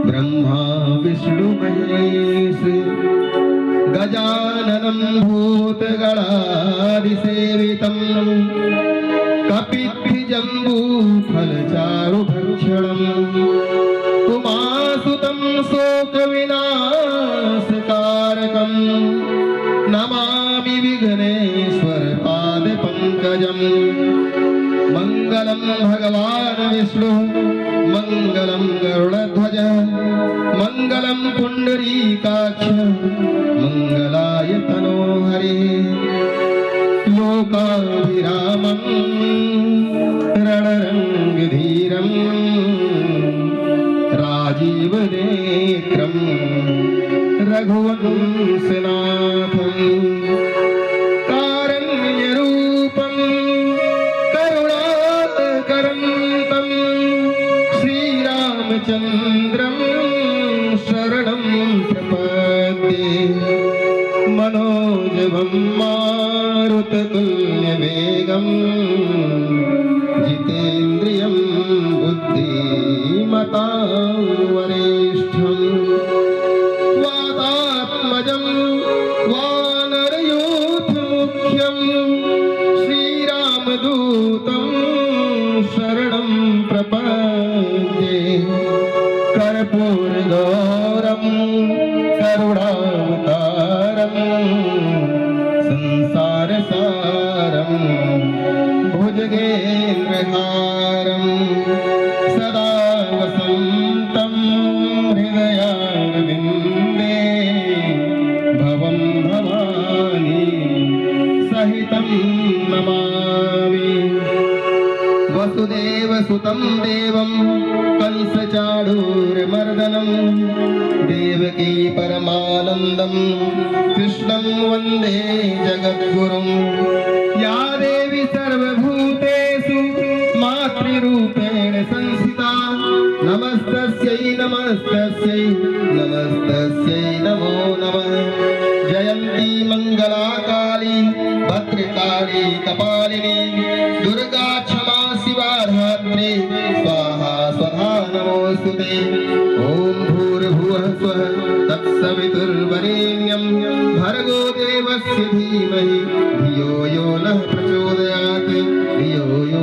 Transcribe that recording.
ब्रह्मा विष्णु महेश गजाननं भूतगणादिसेवितं कपित्थजम्बूफलचारुभक्षणम् उमासुतं शोकविनाशकारकं नमामि विघ्नेश्वर पादपङ्कजम् मङ्गलं भगवान् विष्णु मङ्गलं गरुडध्वज मङ्गलं पुण्डरीकाक्ष मङ्गलाय तनोहरे लोकाभिरामं रणरङ्गधीरं राजीवनेत्रं रघुवंशनाथं कारण्यरूपं करुणाकरन्तं श्रीरामचन्द्रं शरणं प्रपद्ये मनोजवं मारुततुल्यवेगं जितेन्द्रियं बुद्धिमतां वरिष्ठं वातात्मजं वानरयूथमुख्यं श्रीरामदूतं शरणं प्रपद्ये कर्पूरगौरं करुणावतारं संसारसारं भुजगेन्द्रहारं सदा वसन्तं हृदयारविन्दे भवं भवानी सहितं नमामि वसुदेवसुतं देवं कंसचाणूरमर्दनं देवकी परमानन्दं कृष्णं वन्दे जगद्गुरुं या देवी सर्वभूतेषु मातृरूपेण संस्थिता नमस्तस्यै नमस्तस्यै नमस्तस्यै नमो नमः जयन्ती मंगलाकाली भद्रकाली कपालिनी दुर्गा क्षमा शिवा धात्री स्वाहा स्वधा नमोस्तुते ॐ भूर्भुवः स्वः तत्सवितुर्वरेण्यं भर्गो देवस्य धीमहि धियो यो नः प्रचोदयात् धियो यो